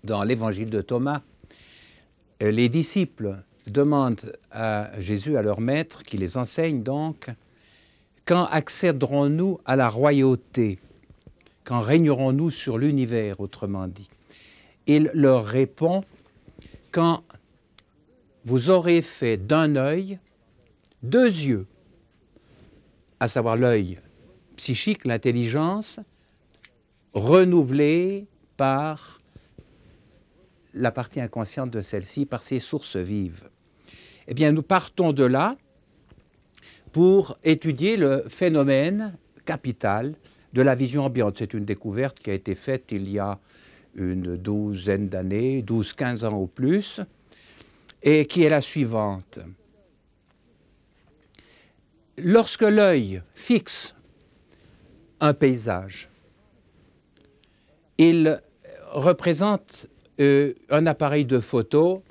dans l'évangile de Thomas, les disciples demandent à Jésus, à leur maître, qui les enseigne donc, quand accéderons-nous à la royauté? Quand régnerons-nous sur l'univers, autrement dit? Il leur répond, quand vous aurez fait d'un œil 2 yeux, à savoir l'œil psychique, l'intelligence, renouvelée par la partie inconsciente de celle-ci, par ses sources vives. Eh bien, nous partons de là pour étudier le phénomène capital de la vision ambiante. C'est une découverte qui a été faite il y a une douzaine d'années, 12-15 ans ou plus, et qui est la suivante. Lorsque l'œil fixe un paysage, il représente un appareil de photo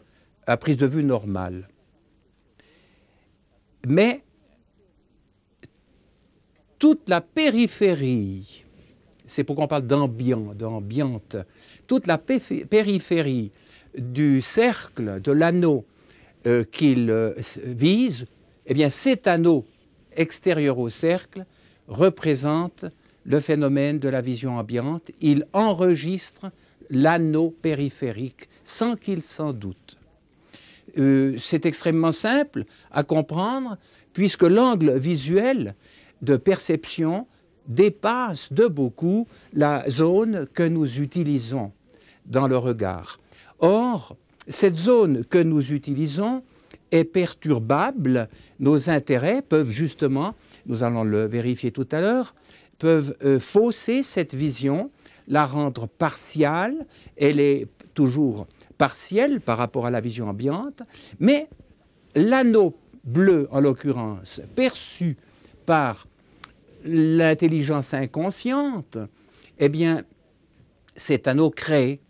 à prise de vue normale. Mais toute la périphérie, c'est pourquoi on parle d'ambiante, toute la périphérie du cercle, de l'anneau qu'il vise, eh bien cet anneau extérieur au cercle représente le phénomène de la vision ambiante. Il enregistre l'anneau périphérique sans qu'il s'en doute. C'est extrêmement simple à comprendre puisque l'angle visuel de perception dépasse de beaucoup la zone que nous utilisons dans le regard. Or, cette zone que nous utilisons est perturbable. Nos intérêts peuvent justement, nous allons le vérifier tout à l'heure, peuvent fausser cette vision, la rendre partiale. Elle est toujours partielle par rapport à la vision ambiante, mais l'anneau bleu, en l'occurrence, perçu par l'intelligence inconsciente, eh bien, cet anneau crée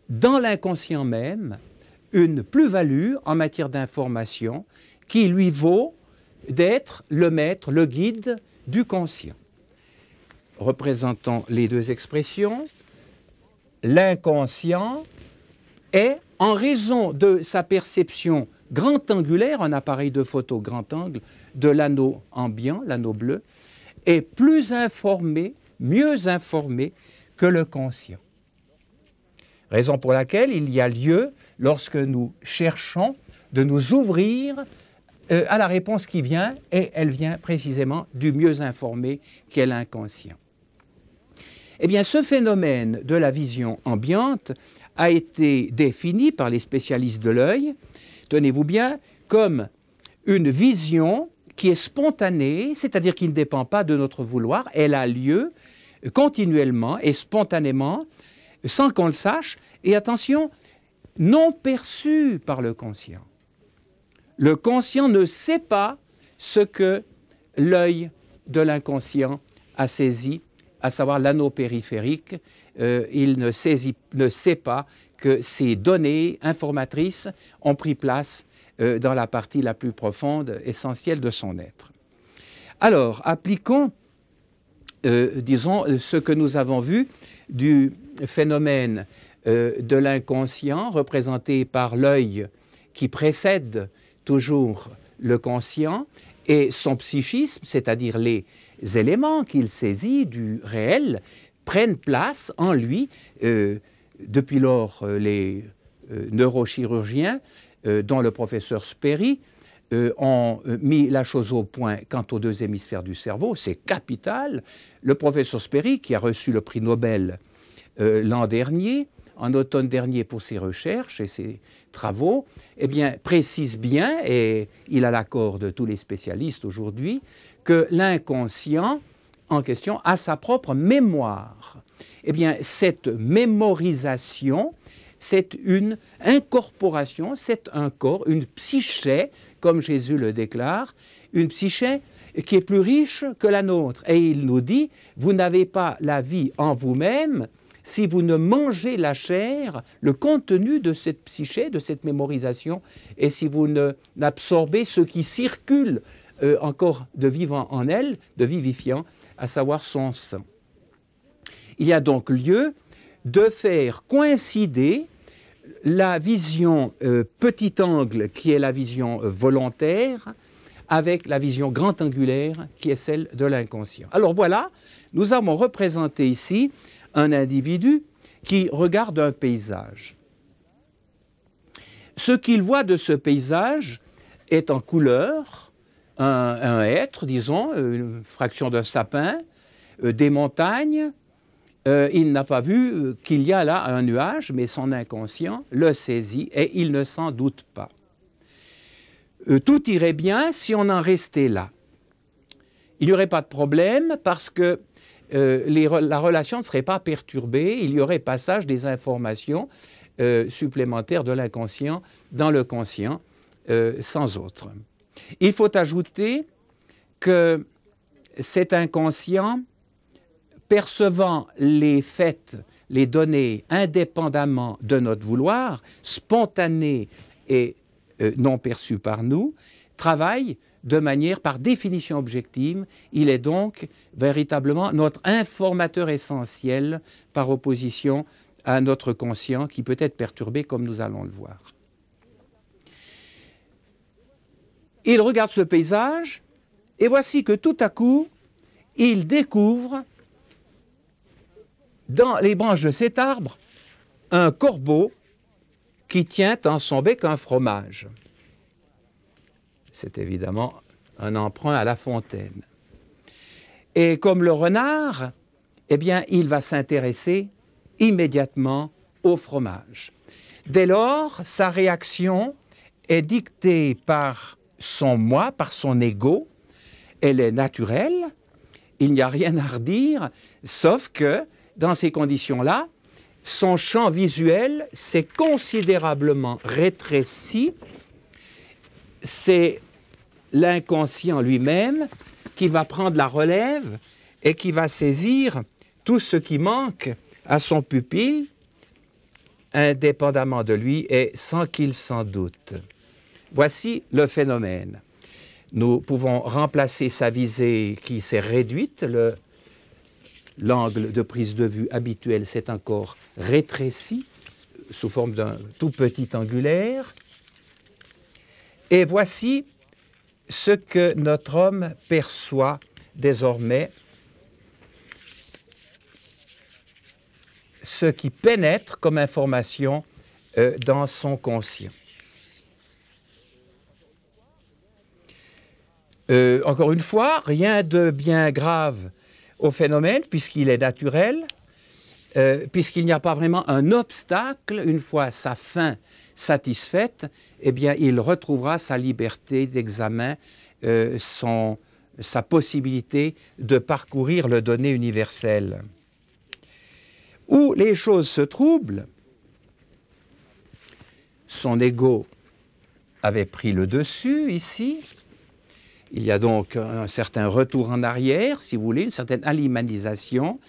dans l'inconscient même une plus-value en matière d'information qui lui vaut d'être le maître, le guide du conscient. Représentant les deux expressions, l'inconscient est, en raison de sa perception grand angulaire, un appareil de photo grand angle, de l'anneau ambiant, l'anneau bleu, est plus informé, mieux informé que le conscient. Raison pour laquelle il y a lieu, lorsque nous cherchons, de nous ouvrir à la réponse qui vient, et elle vient précisément du mieux informé qu'est l'inconscient. Eh bien, ce phénomène de la vision ambiante a été défini par les spécialistes de l'œil, tenez-vous bien, comme une vision qui est spontanée, c'est-à-dire qui ne dépend pas de notre vouloir, elle a lieu continuellement et spontanément, sans qu'on le sache, et attention, non perçue par le conscient. Le conscient ne sait pas ce que l'œil de l'inconscient a saisi, à savoir l'anneau périphérique. Il ne sait pas que ces données informatrices ont pris place dans la partie la plus profonde, essentielle de son être. Alors, appliquons, disons, ce que nous avons vu du phénomène de l'inconscient représenté par l'œil qui précède toujours le conscient et son psychisme, c'est-à-dire les éléments qu'il saisit du réel, prennent place en lui. Depuis lors, les neurochirurgiens, dont le professeur Sperry, ont mis la chose au point quant aux 2 hémisphères du cerveau. C'est capital. Le professeur Sperry, qui a reçu le prix Nobel l'an dernier, en automne dernier pour ses recherches et ses travaux, eh bien, précise bien, et il a l'accord de tous les spécialistes aujourd'hui, que l'inconscient en question a sa propre mémoire. Eh bien, cette mémorisation, c'est une incorporation, c'est un corps, une psyché, comme Jésus le déclare, une psyché qui est plus riche que la nôtre. Et il nous dit, vous n'avez pas la vie en vous-même si vous ne mangez la chair, le contenu de cette psyché, de cette mémorisation, et si vous n'absorbez ce qui circule encore de vivant en elle, de vivifiant, à savoir son sang. Il y a donc lieu de faire coïncider la vision petit angle qui est la vision volontaire avec la vision grand angulaire qui est celle de l'inconscient. Alors voilà, nous avons représenté ici un individu qui regarde un paysage. Ce qu'il voit de ce paysage est en couleur, un être, disons, une fraction d'un sapin, des montagnes. Il n'a pas vu qu'il y a là un nuage, mais son inconscient le saisit et il ne s'en doute pas. Tout irait bien si on en restait là. Il n'y aurait pas de problème parce que la relation ne serait pas perturbée, il y aurait passage des informations supplémentaires de l'inconscient dans le conscient, sans autre. Il faut ajouter que cet inconscient, percevant les faits, les données indépendamment de notre vouloir, spontané et non perçu par nous, travaille de manière, par définition objective, il est donc véritablement notre informateur essentiel par opposition à notre conscient qui peut être perturbé comme nous allons le voir. Il regarde ce paysage et voici que tout à coup, il découvre dans les branches de cet arbre un corbeau qui tient en son bec un fromage. C'est évidemment un emprunt à La Fontaine. Et comme le renard, eh bien, il va s'intéresser immédiatement au fromage. Dès lors, sa réaction est dictée par son moi, par son ego. Elle est naturelle, il n'y a rien à redire, sauf que, dans ces conditions-là, son champ visuel s'est considérablement rétréci. C'est l'inconscient lui-même qui va prendre la relève et qui va saisir tout ce qui manque à son pupille, indépendamment de lui et sans qu'il s'en doute. Voici le phénomène. Nous pouvons remplacer sa visée qui s'est réduite, l'angle de prise de vue habituel s'est encore rétréci sous forme d'un tout petit angulaire. Et voici ce que notre homme perçoit désormais, ce qui pénètre comme information dans son conscient. Encore une fois, rien de bien grave au phénomène, puisqu'il est naturel, puisqu'il n'y a pas vraiment un obstacle, une fois sa fin satisfaite, eh bien, il retrouvera sa liberté d'examen, sa possibilité de parcourir le donné universel. Où les choses se troublent, son ego avait pris le dessus ici. Il y a donc un certain retour en arrière, si vous voulez, une certaine alimanisation.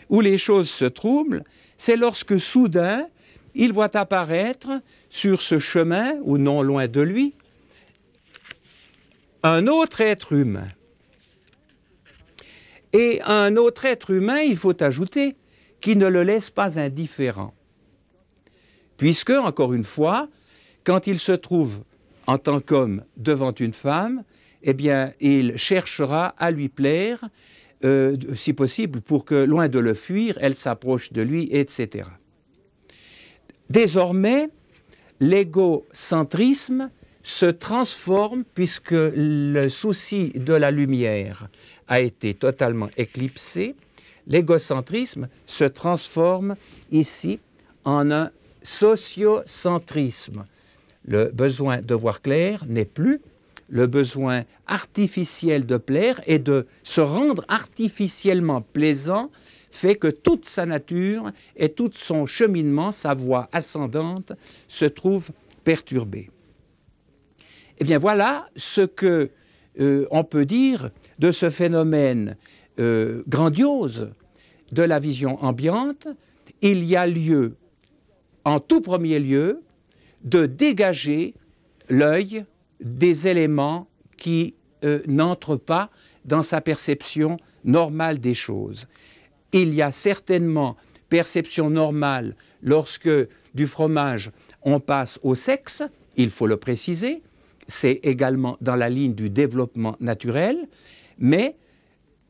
Où les choses se troublent, c'est lorsque soudain, il voit apparaître sur ce chemin, ou non loin de lui, un autre être humain. Et un autre être humain, il faut ajouter, qui ne le laisse pas indifférent. Puisque, encore une fois, quand il se trouve en tant qu'homme devant une femme, eh bien, il cherchera à lui plaire, si possible, pour que, loin de le fuir, elle s'approche de lui, etc. Désormais, l'égocentrisme se transforme, puisque le souci de la lumière a été totalement éclipsé, l'égocentrisme se transforme ici en un sociocentrisme. Le besoin de voir clair n'est plus le besoin artificiel de plaire et de se rendre artificiellement plaisant fait que toute sa nature et tout son cheminement, sa voie ascendante, se trouve perturbée. Eh bien voilà ce que on peut dire de ce phénomène grandiose de la vision ambiante. Il y a lieu, en tout premier lieu, de dégager l'œil des éléments qui n'entrent pas dans sa perception normale des choses. Il y a certainement perception normale lorsque du fromage on passe au sexe, il faut le préciser, c'est également dans la ligne du développement naturel, mais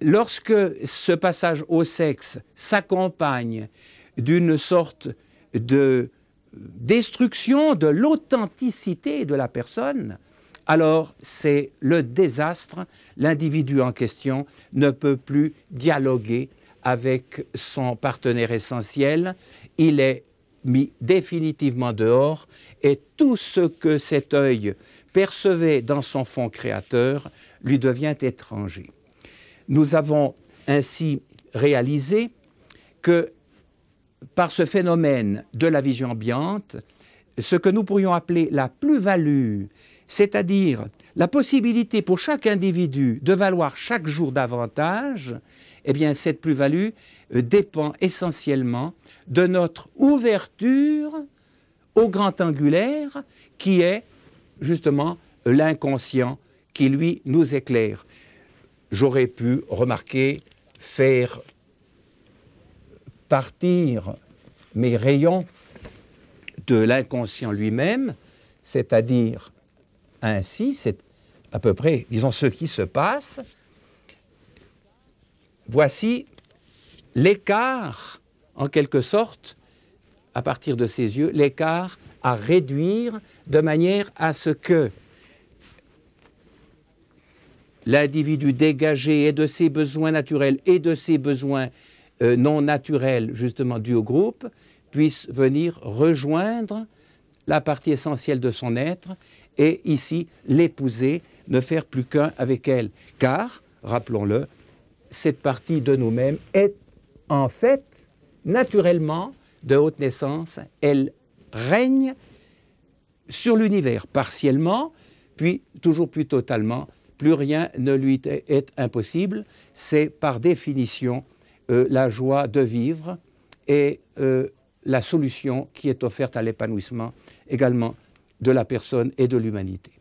lorsque ce passage au sexe s'accompagne d'une sorte de destruction de l'authenticité de la personne, alors c'est le désastre. L'individu en question ne peut plus dialoguer avec son partenaire essentiel. Il est mis définitivement dehors et tout ce que cet œil percevait dans son fond créateur lui devient étranger. Nous avons ainsi réalisé que par ce phénomène de la vision ambiante, ce que nous pourrions appeler la plus-value, c'est-à-dire la possibilité pour chaque individu de valoir chaque jour davantage, eh bien cette plus-value dépend essentiellement de notre ouverture au grand angulaire qui est justement l'inconscient qui lui nous éclaire. J'aurais pu remarquer, faire partir mes rayons de l'inconscient lui-même, c'est-à-dire ainsi, c'est à peu près, disons, ce qui se passe. Voici l'écart, en quelque sorte, à partir de ses yeux, l'écart à réduire de manière à ce que l'individu dégagé et de ses besoins naturels et de ses besoins non naturels, justement dus au groupe, puisse venir rejoindre la partie essentielle de son être et ici l'épouser, ne faire plus qu'un avec elle. Car, rappelons-le, cette partie de nous-mêmes est en fait naturellement de haute naissance. Elle règne sur l'univers partiellement, puis toujours plus totalement. Plus rien ne lui est impossible. C'est par définition la joie de vivre et la solution qui est offerte à l'épanouissement également de la personne et de l'humanité.